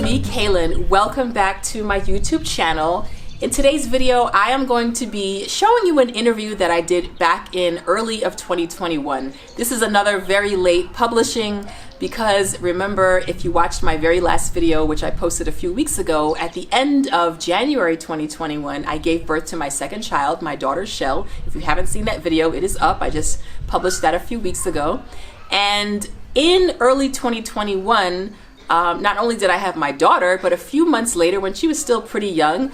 me, Kaylin. Welcome back to my YouTube channel. In today's video, I am going to be showing you an interview that I did back in early of 2021. This is another very late publishing because remember, if you watched my very last video, which I posted a few weeks ago, at the end of January 2021, I gave birth to my second child, my daughter, Shell. If you haven't seen that video, it is up. I just published that a few weeks ago. And in early 2021, not only did I have my daughter, but a few months later, when she was still pretty young,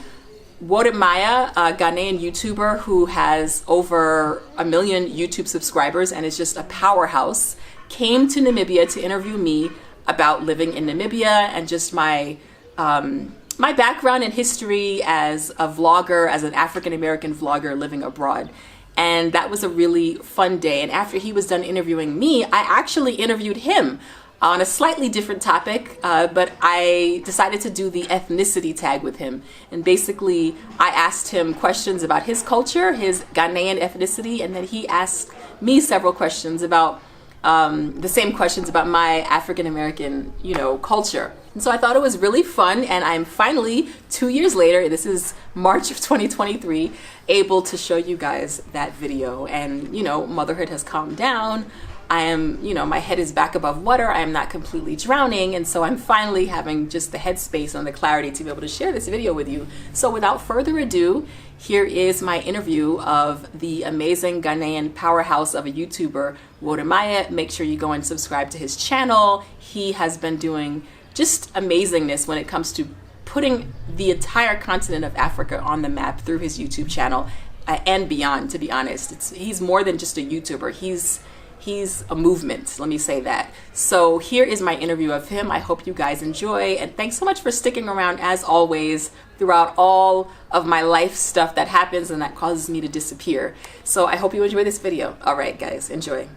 Wode, a Ghanaian YouTuber who has over 1 million YouTube subscribers and is just a powerhouse, came to Namibia to interview me about living in Namibia and just my background and history as a vlogger, as an African-American vlogger living abroad. And that was a really fun day. And after he was done interviewing me, I actually interviewed him on a slightly different topic, but I decided to do the ethnicity tag with him. And basically, I asked him questions about his culture, his Ghanaian ethnicity, and then he asked me several questions about the same questions about my African-American, culture. And so I thought it was really fun, and I'm finally, 2 years later, this is March of 2023, able to show you guys that video. And, motherhood has calmed down. I am, my head is back above water. I am not completely drowning. And so I'm finally having just the headspace and the clarity to be able to share this video with you. So without further ado, here is my interview of the amazing Ghanaian powerhouse of a YouTuber, Wode. Make sure you go and subscribe to his channel. He has been doing just amazingness when it comes to putting the entire continent of Africa on the map through his YouTube channel and beyond, to be honest. He's more than just a YouTuber. He's a movement, let me say that. So here is my interview of him. I hope you guys enjoy, and thanks so much for sticking around as always throughout all of my life stuff that happens and that causes me to disappear. So I hope you enjoy this video. All right, guys, enjoy.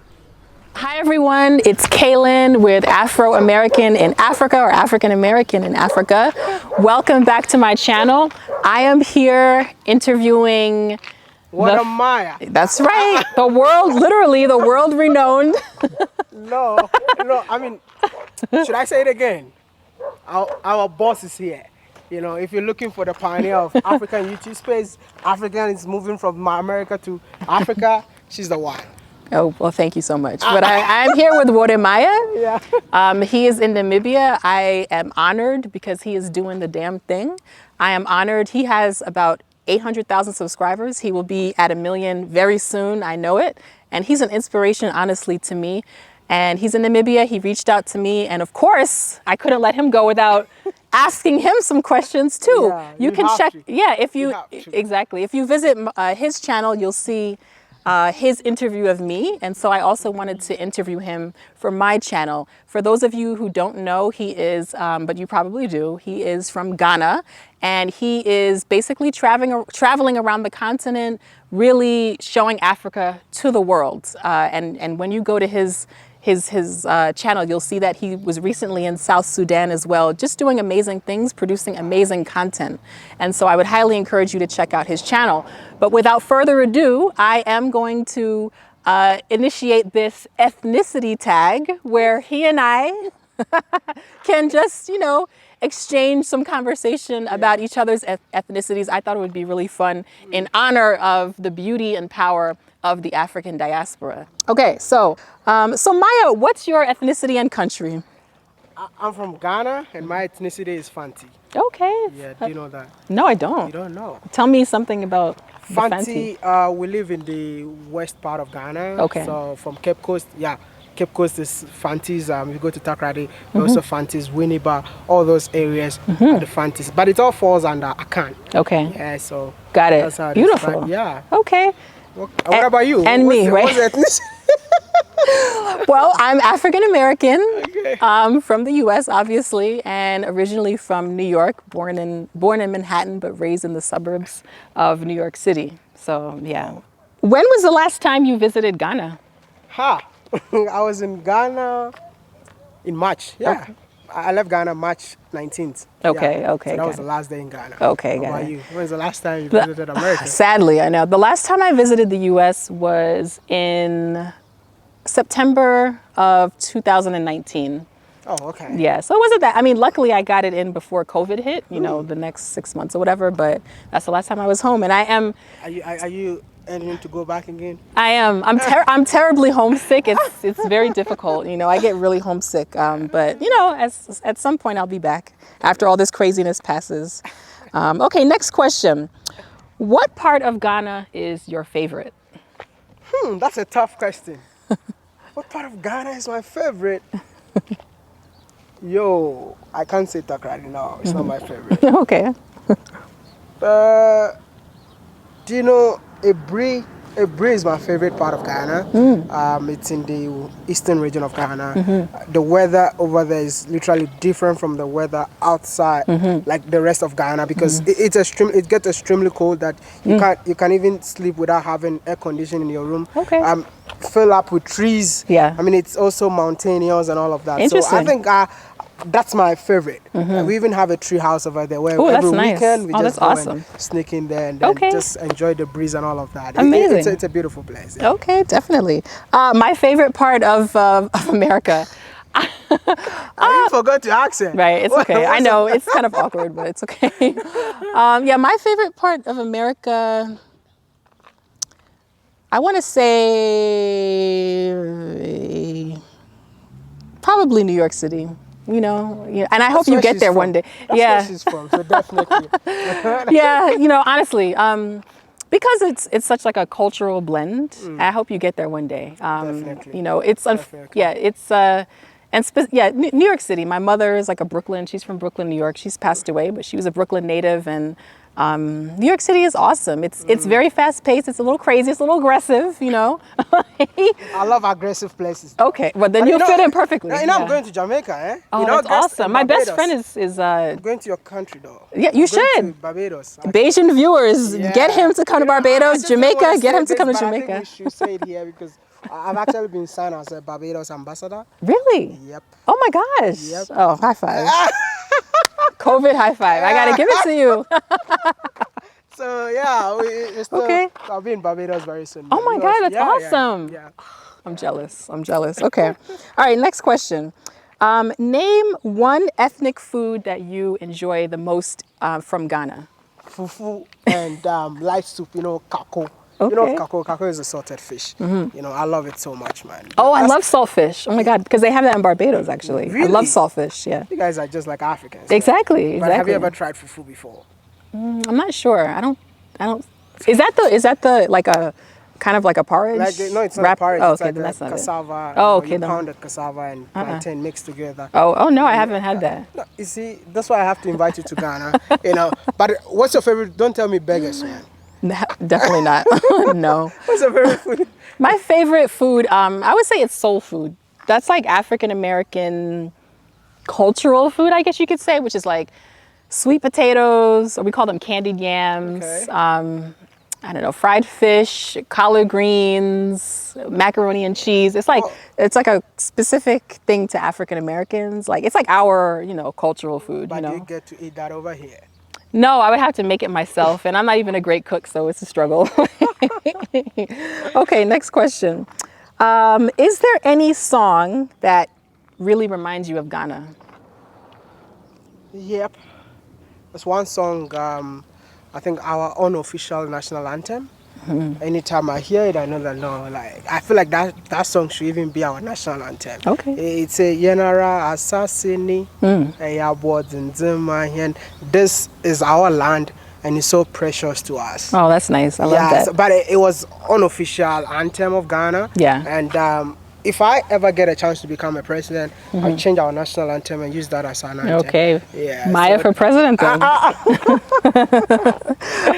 Hi everyone, it's Kaylin with Afro-American in Africa, or African-American in Africa. Welcome back to my channel. I am here interviewing Wode. That's right. The world, literally the world renowned. No, I mean, should I say it again? Our boss is here. If you're looking for the pioneer of African YouTube space, African is moving from America to Africa, she's the one. Oh, well, thank you so much. But I'm here with Wode. Yeah. He is in Namibia. I am honored because he is doing the damn thing. I am honored. He has about 800,000 subscribers. He will be at 1 million very soon. I know it. And he's an inspiration, honestly, to me. And he's in Namibia. He reached out to me. And of course, I couldn't let him go without asking him some questions too. Yeah, you can check. To. Yeah, exactly. If you visit his channel, you'll see his interview of me. And so I also wanted to interview him for my channel. For those of you who don't know, he is, but you probably do, he is from Ghana. And he is basically traveling around the continent, really showing Africa to the world. And when you go to his channel, you'll see that he was recently in South Sudan as well, just doing amazing things, producing amazing content. And so I would highly encourage you to check out his channel. But without further ado, I am going to initiate this ethnicity tag where he and I can just, exchange some conversation about each other's ethnicities. I thought it would be really fun in honor of the beauty and power of the African diaspora. Okay, so Maya, what's your ethnicity and country? I'm from Ghana, and my ethnicity is Fanti. Okay. Yeah, do you know that? No, I don't. You don't know? Tell me something about Fanti. We live in the west part of Ghana. Okay. So from Cape Coast, Cape Coast is Fantis. You go to Takrady, also Fantis, Winneba, all those areas are the Fantis. But it all falls under Akan. Okay. Yeah, so. Got it. That's how Beautiful. Yeah. Okay. What about you? And me, right? What's the ethnicity? Well, I'm African-American, Okay. From the U.S., obviously, and originally from New York, born in Manhattan, but raised in the suburbs of New York City. So, yeah. When was the last time you visited Ghana? I was in Ghana in March. Yeah. Okay. I left Ghana March 19th. Okay, yeah. okay. So that was the last day in Ghana. Okay, How got about it. you? When was the last time you visited America? Sadly, I know. The last time I visited the U.S. was in September of 2019. Oh, okay. Yeah, so it wasn't that. I mean, luckily I got it in before COVID hit, you know, the next 6 months or whatever, but that's the last time I was home. And I am... Are you aiming to go back again? I am. I'm terribly homesick. It's very difficult, you know, I get really homesick. But, you know, at some point I'll be back after all this craziness passes. Okay, next question. What part of Ghana is your favorite? That's a tough question. What part of Ghana is my favorite? Yo, I can't say Takrady now. It's not my favorite. Okay. Do you know Ebri? Ebri is my favorite part of Ghana. It's in the eastern region of Ghana. The weather over there is literally different from the weather outside, like the rest of Ghana, because it gets extremely cold that you can't even sleep without having air conditioning in your room. Okay. Fill up with trees. Yeah. I mean, it's also mountainous and all of that. Interesting. So I think that's my favorite. We even have a tree house over there where every weekend we just go and sneak in there and then just enjoy the breeze and all of that. Amazing. It's a beautiful place. Yeah. Okay, definitely. My favorite part of America. I forgot to ask it. Right, it's okay. I know it's kind of awkward, but it's okay. Yeah, my favorite part of America, I want to say probably New York City. You know, and I hope you get there one day. That's where she's from, so definitely. Yeah, you know, honestly, because it's such like a cultural blend. I hope you get there one day. Definitely. You know, it's New York City. My mother is like a Brooklyn. She's from Brooklyn, New York. She's passed away, but she was a Brooklyn native, and New York City is awesome. It's very fast paced. It's a little crazy. It's a little aggressive, you know. I love aggressive places. Okay, well then you fit in perfectly. You know, I'm going to Jamaica, eh? Oh, that's awesome. My best friend is I'm going to your country, though. Yeah, you should. To Barbados. Bayesian viewers, get him to come to Barbados. Jamaica, get him to come to Jamaica. I think we should say it here because I've actually been signed as a Barbados ambassador. Really? Yep. Oh my gosh. Yep. Oh, high five. COVID high five. I gotta give it to you. So yeah, we still, I'll be in Barbados very soon. Oh my God, that's awesome. Yeah. I'm jealous. Okay. All right, next question. Name one ethnic food that you enjoy the most from Ghana. Fufu and light soup, you know, kako. Okay. You know kako? Kako is a salted fish. You know, I love it so much, man. Oh, I love saltfish. Oh my God, because they have that in Barbados, actually. Really? I love saltfish, yeah. You guys are just like Africans. Exactly. But have you ever tried fufu before? I'm not sure. I don't. Is that the like a kind of like a porridge? No, it's not porridge. Oh, it's okay, like then that's not cassava. it. Oh, okay, you then. pounded cassava and plantain mixed together. Oh no, I haven't had that. No, you see, that's why I have to invite you to Ghana. You know, but what's your favorite? Don't tell me burgers, man. Definitely not. No. What's your favorite food? My favorite food, I would say it's soul food. That's like African American cultural food, I guess you could say, which is like sweet potatoes, or we call them candied yams. Okay. I don't know, fried fish, collard greens, macaroni and cheese. It's like a specific thing to African Americans. Like it's like our, cultural food. But you get to eat that over here. No, I would have to make it myself, and I'm not even a great cook, so it's a struggle. Okay, next question. Is there any song that really reminds you of Ghana? Yep. There's one song, I think our unofficial national anthem. Anytime I hear it, I know that I feel like that song should even be our national anthem. Okay. It's a Yenara Assassini, and this is our land and it's so precious to us. Oh, that's nice. I love that. So, but it was unofficial anthem of Ghana. Yeah. And if I ever get a chance to become a president, I'll change our national anthem and use that as an anthem. Okay. Yeah. Maya for president then.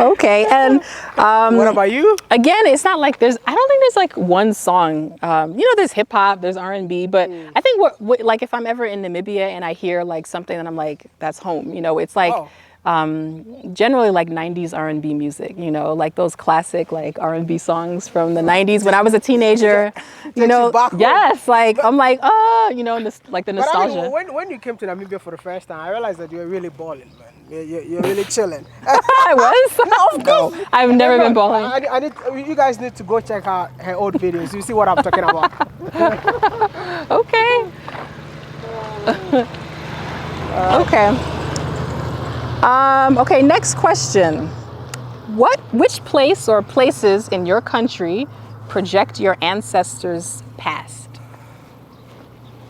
Okay. And what about you? Again, it's not like I don't think there's like one song. There's hip hop, there's R&B, but I think what like if I'm ever in Namibia and I hear like something and I'm like, that's home. It's like generally like 90s R&B music, like those classic like R&B songs from the 90s when I was a teenager, yes, like I'm like, like the nostalgia. But I mean, when you came to Namibia for the first time, I realized that you were really balling, man. You're really chilling. I was? Of course. I've never been balling. You guys need to go check out her old videos. You see what I'm talking about. Okay. Okay. Okay, next question. Which place or places in your country project your ancestors' past?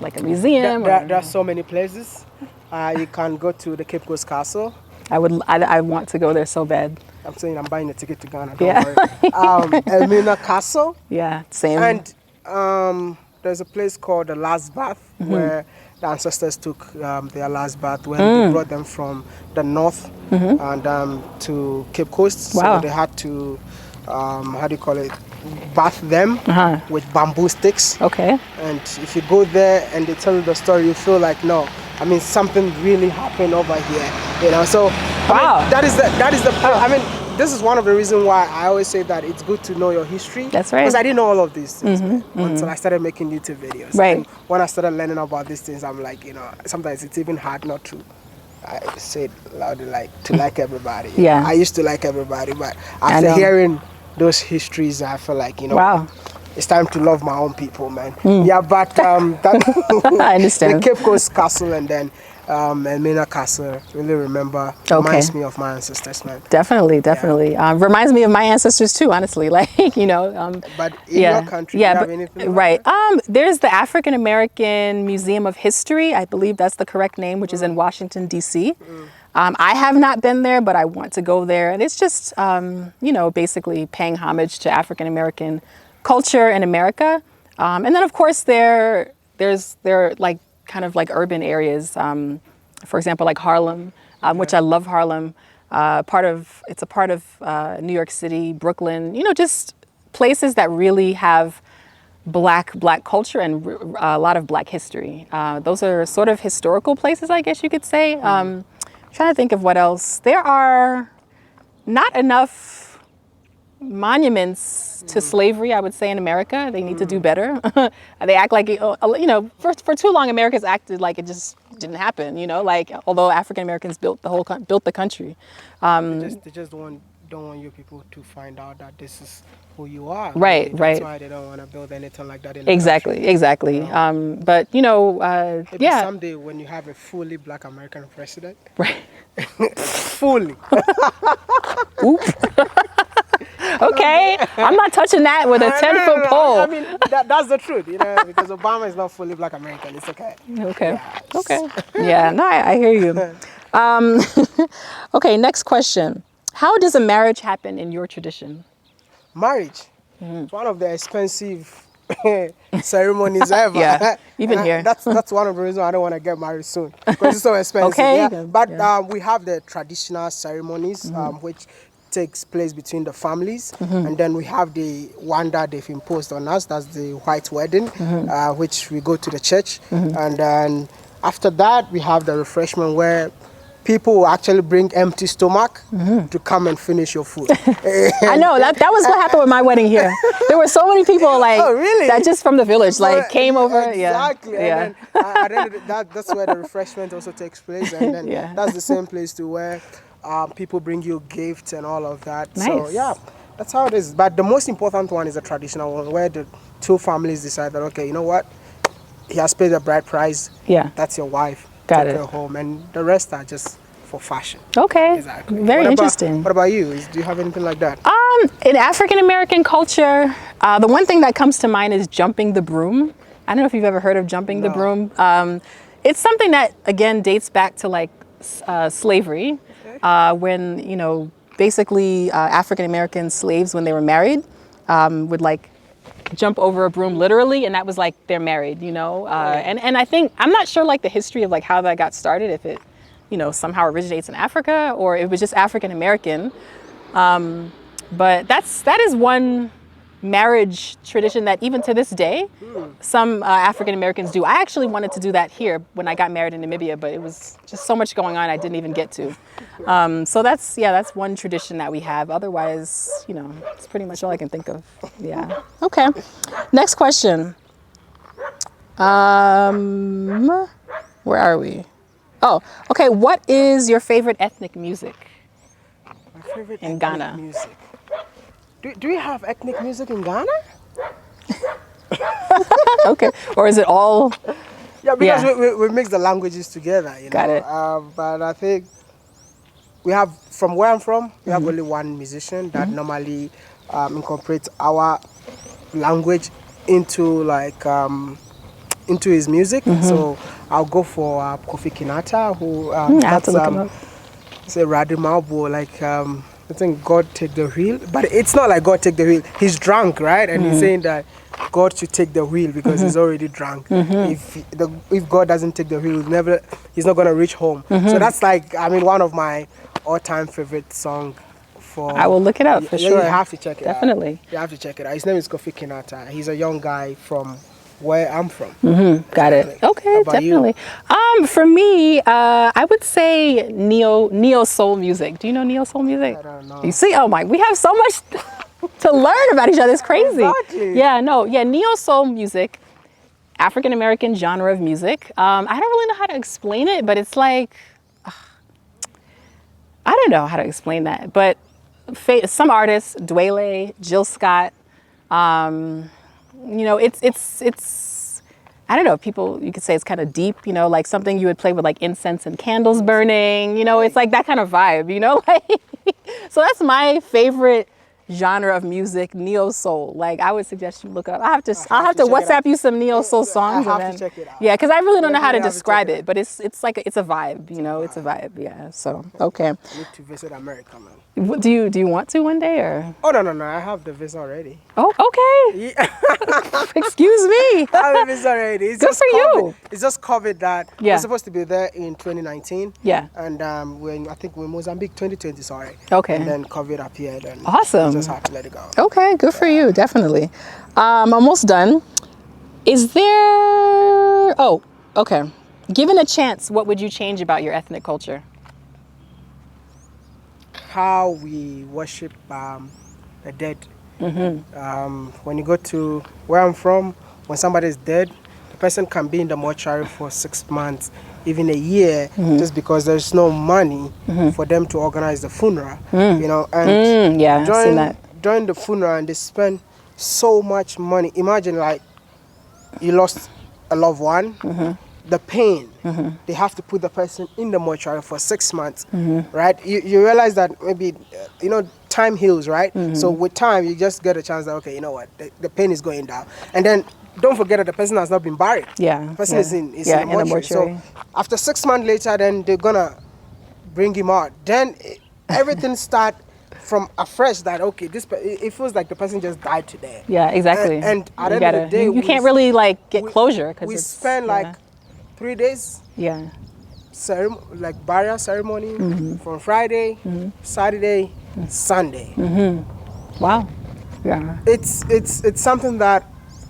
Like a museum? There are so many places. You can go to the Cape Coast Castle. I want to go there so bad. I'm saying I'm buying a ticket to Ghana. Don't worry. Elmina Castle. Yeah, same. And there's a place called the Last Bath where the ancestors took their last bath when they brought them from the north and to Cape Coast. Wow. So they had to, how do you call it, bath them with bamboo sticks. Okay. And if you go there and they tell you the story, you feel like, no, I mean, something really happened over here, you know. So wow. I mean, that is the I mean, this is one of the reasons why I always say that it's good to know your history. That's right. Because I didn't know all of these things until I started making YouTube videos. Right. And when I started learning about these things, I'm like, you know, sometimes it's even hard not to. I say it loudly, like to like everybody. Yeah. I used to like everybody, but after hearing those histories, I feel like, you know, wow. It's time to love my own people, man. Yeah, but that I understand. the Cape Coast Castle and then Elmina Castle really reminds me of my ancestors, man. Definitely. Yeah. Reminds me of my ancestors too, honestly. Like, you know. But in your country, do you have anything right. Like that? There's the African American Museum of History. I believe that's the correct name, which is in Washington, D.C. I have not been there, but I want to go there. And it's just, you know, basically paying homage to African American culture in America. And then, of course, there are like kind of like urban areas. For example, like Harlem, which I love Harlem. It's a part of New York City, Brooklyn, you know, just places that really have black culture and a lot of black history. Those are sort of historical places, I guess you could say. I'm trying to think of what else. There are not enough monuments to slavery, I would say, in America. They need to do better. They act like, you know, for too long, America's acted like it just didn't happen, you know, like, although African Americans built the country. They just don't want you people to find out that this is who you are. Right, I mean, right. That's why they don't want to build anything like that in the Exactly. country. You know? But, you know, maybe yeah. someday when you have a fully black American president. Right. Fully. Oop. Okay, I'm not touching that with a 10-foot pole. I mean, that's the truth, you know, because Obama is not fully black American. It's okay. Okay. Yes. Okay. Yeah, no, I hear you. Okay, next question. How does a marriage happen in your tradition? Marriage. It's one of the expensive ceremonies ever. Yeah, even here. That's one of the reasons I don't want to get married soon, because it's so expensive. Okay. Yeah. But we have the traditional ceremonies, which takes place between the families, and then we have the one that they've imposed on us. That's the white wedding, which we go to the church, and then after that we have the refreshment where people will actually bring empty stomach to come and finish your food. I know that was what happened with my wedding here. There were so many people like that just from the village, like came over. Exactly. Yeah. And then at the end of that's where the refreshment also takes place, and then that's the same place to where people bring you gifts and all of that. Nice. So yeah, that's how it is. But the most important one is the traditional one, where the two families decide that, okay, you know what, he has paid the bride price. Yeah. That's your wife. Got Take it. her home, and the rest are just for fashion. Okay. Exactly. Very interesting. What about you? Do you have anything like that? In African American culture, the one thing that comes to mind is jumping the broom. I don't know if you've ever heard of jumping the broom. It's something that, again, dates back to like slavery, when, you know, basically African American slaves, when they were married, would like jump over a broom literally, and that was like they're married, you know. And I think, I'm not sure like the history of like how that got started, if it, you know, somehow originates in Africa or it was just African American. But that is one marriage tradition that even to this day, some African Americans do. I actually wanted to do that here when I got married in Namibia, but it was just so much going on I didn't even get to. So that's one tradition that we have. Otherwise, you know, it's pretty much all I can think of. Yeah. Okay. Next question. Where are we? Oh, okay. What is your favorite ethnic music? My favorite in ethnic Ghana. music. Do we have ethnic music in Ghana? Okay. Or is it all Yeah, because we mix the languages together, you know. Got it. But I think we have, from where I'm from, we have only one musician that normally incorporates our language into like into his music. So I'll go for Kofi Kinata, who that's it's a Radimalbo, like I think God take the wheel, but it's not like God take the wheel. He's drunk, right? And he's saying that God should take the wheel because he's already drunk. If God doesn't take the wheel, he's not gonna reach home. So that's like, I mean, one of my all-time favorite song. I will look it up for sure. You have to check it out. Definitely. You have to check it out. His name is Kofi Kinata. He's a young guy from where I'm from. Got it. Okay, definitely. For me, I would say neo soul music. Do you know neo soul music? I don't know. You see, oh my, we have so much to learn about each other. It's crazy. Yeah, neo soul music, African American genre of music. I don't really know how to explain it, but it's like, I don't know how to explain that, but some artists, Dwele, Jill Scott, you know, it's I don't know, people, you could say it's kind of deep, you know, like something you would play with like incense and candles burning, you know, it's like that kind of vibe, you know, like, so that's my favorite genre of music, neo soul. Like, I would suggest you look up. I'll have to WhatsApp you some neo soul songs. I have to check it out. Yeah, because I really don't know how to describe it, but it's like it's a vibe, you know, it's a vibe. Yeah. So okay. I need to visit America, man. Do you want to one day or? Oh no! I have the visa already. Oh, okay. Yeah. Excuse me. I have the visa already. It's Good just for COVID. you. It's just COVID that we're supposed to be there in 2019. Yeah. And I think we're in Mozambique 2020. Sorry. Okay. And then COVID appeared. And awesome. We just have to let it go. Okay, good for you. Definitely. Almost done. Is there? Oh, okay. Given a chance, what would you change about your ethnic culture? How we worship the dead. When you go to where I'm from, when somebody is dead, the person can be in the mortuary for 6 months, even a year, just because there's no money for them to organize the funeral. You know, and yeah, I've seen that. During the funeral, and they spend so much money. Imagine, like, you lost a loved one. The pain, they have to put the person in the mortuary for 6 months, right? You realize that maybe, you know, time heals, right? So with time, you just get a chance that, okay, you know what, the pain is going down. And then don't forget that the person has not been buried. Yeah. The person is in the mortuary. So after 6 months later, then they're gonna bring him out. Then everything start from afresh, that okay, it feels like the person just died today. Yeah, exactly. And at the end of the day, you can't really like get closure because we spend like 3 days. Yeah. Like burial ceremony from Friday, Saturday, Sunday. Wow. Yeah. It's something that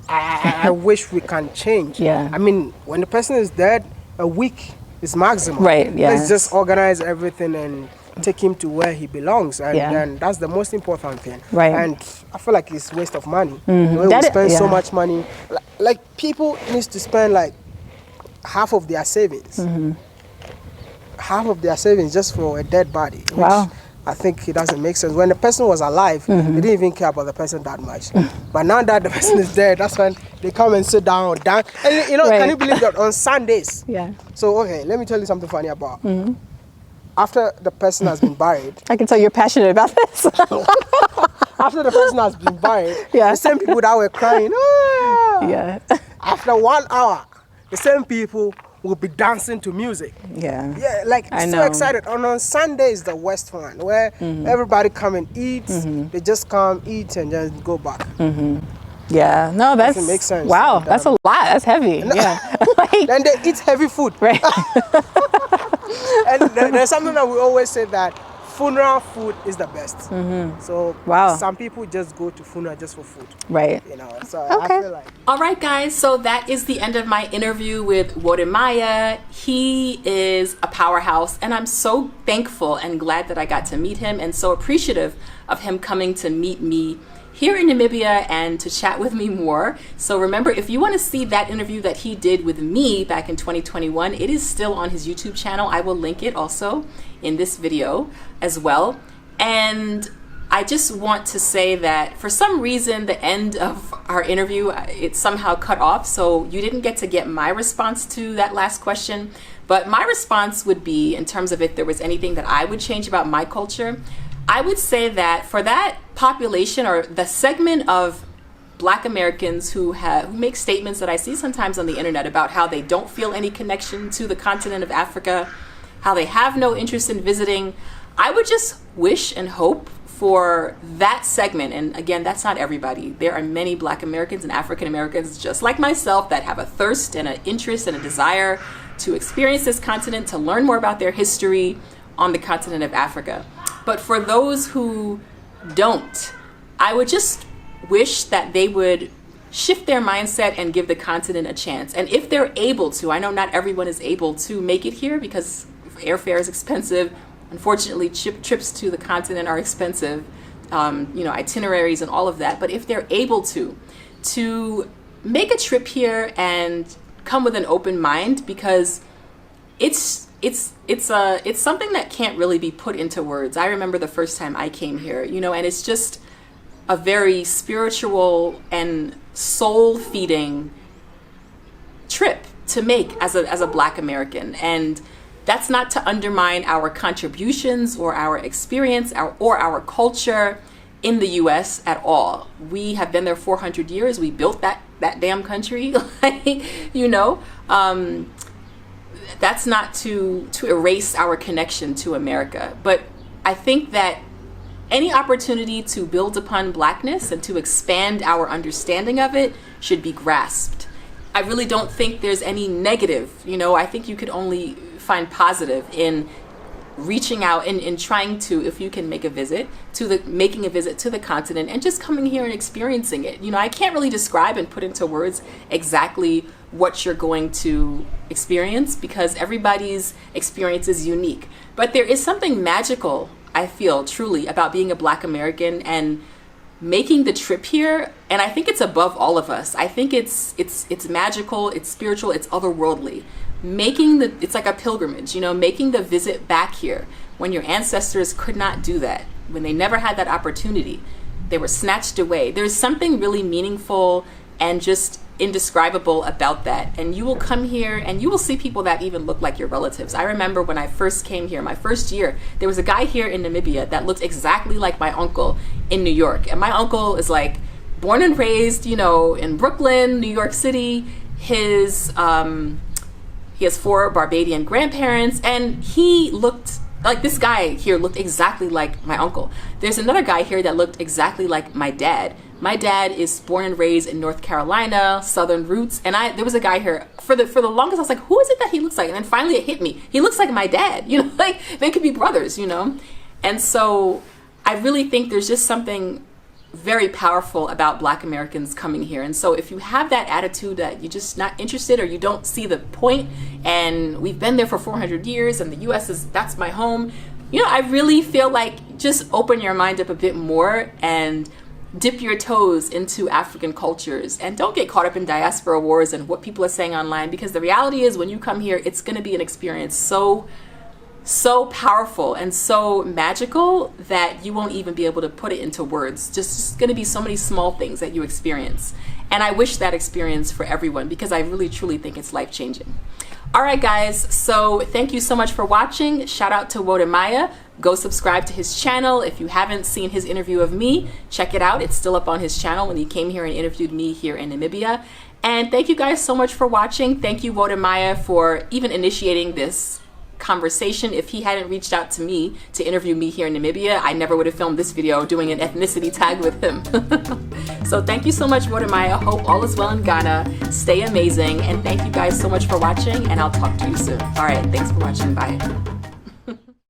I wish we can change. Yeah. I mean, when the person is dead, a week is maximum. Right. Yeah. Let's just organize everything and take him to where he belongs, and then that's the most important thing. Right. And I feel like it's waste of money. The way we spend so much money, like people need to spend like half of their savings, half of their savings just for a dead body. Wow. I think it doesn't make sense. When the person was alive, they didn't even care about the person that much. But now that the person is dead, that's when they come and sit down. And you know, can you believe that on Sundays? Yeah. So okay, let me tell you something funny about. After the person has been buried, I can tell you're passionate about this. After the person has been buried, the same people that were crying, after 1 hour, the same people will be dancing to music. Yeah. Yeah, like so excited. And on Sunday is the West one, where everybody come and eat. They just come, eat, and just go back. Yeah, no, that makes sense. Wow, that's a lot. That's heavy. Yeah. And they eat heavy food. Right. And there's something that we always say, that funeral food is the best. So some people just go to funeral just for food. Right. You know, so I feel like. All right, guys. So that is the end of my interview with Wode. He is a powerhouse, and I'm so thankful and glad that I got to meet him, and so appreciative of him coming to meet me here in Namibia and to chat with me more. So remember, if you want to see that interview that he did with me back in 2021, it is still on his YouTube channel. I will link it also in this video as well. And I just want to say that for some reason, the end of our interview, it somehow cut off. So you didn't get my response to that last question. But my response would be, in terms of if there was anything that I would change about my culture, I would say that for that population, or the segment of Black Americans who make statements that I see sometimes on the internet about how they don't feel any connection to the continent of Africa, how they have no interest in visiting, I would just wish and hope for that segment. And again, that's not everybody. There are many Black Americans and African Americans just like myself that have a thirst and an interest and a desire to experience this continent, to learn more about their history on the continent of Africa. But for those who don't, I would just wish that they would shift their mindset and give the continent a chance. And if they're able to, I know not everyone is able to make it here because airfare is expensive. Unfortunately, trips to the continent are expensive, itineraries and all of that. But if they're able to make a trip here and come with an open mind, because it's something that can't really be put into words. I remember the first time I came here, and it's just a very spiritual and soul-feeding trip to make as a Black American. And that's not to undermine our contributions or our experience or our culture in the US at all. We have been there 400 years. We built that damn country. That's not to erase our connection to America. But I think that any opportunity to build upon Blackness and to expand our understanding of it should be grasped. I really don't think there's any negative. I think you could only find positive in reaching out and in trying to, if you can making a visit to the continent and just coming here and experiencing it. I can't really describe and put into words exactly what you're going to experience because everybody's experience is unique. But there is something magical, I feel, truly, about being a Black American and making the trip here. And I think it's above all of us. I think it's magical, it's spiritual, it's otherworldly. It's like a pilgrimage, making the visit back here when your ancestors could not do that, when they never had that opportunity. They were snatched away. There's something really meaningful and just indescribable about that. And you will come here and you will see people that even look like your relatives. I remember when I first came here, my first year, there was a guy here in Namibia that looked exactly like my uncle in New York. And my uncle is like born and raised, in Brooklyn, New York City. He has 4 Barbadian grandparents, and he looked like this guy here looked exactly like my uncle. There's another guy here that looked exactly like my dad. My dad is born and raised in North Carolina, Southern roots, and there was a guy here for the longest. I was like, who is it that he looks like? And then finally it hit me. He looks like my dad. Like they could be brothers. And so I really think there's just something very powerful about Black Americans coming here. And so if you have that attitude that you're just not interested or you don't see the point, and we've been there for 400 years and the US that's my home, I really feel like just open your mind up a bit more and dip your toes into African cultures and don't get caught up in diaspora wars and what people are saying online, because the reality is when you come here, it's going to be an experience so powerful and so magical that you won't even be able to put it into words. Just going to be so many small things that you experience. And I wish that experience for everyone because I really truly think it's life-changing. All right, guys. So thank you so much for watching. Shout out to Wode. Go subscribe to his channel. If you haven't seen his interview of me, check it out. It's still up on his channel when he came here and interviewed me here in Namibia. And thank you guys so much for watching. Thank you, Wode, for even initiating this conversation. If he hadn't reached out to me to interview me here in Namibia, I never would have filmed this video doing an ethnicity tag with him. So thank you so much, Wode. I hope all is well in Ghana. Stay amazing, and thank you guys so much for watching, and I'll talk to you soon. All right, thanks for watching. Bye.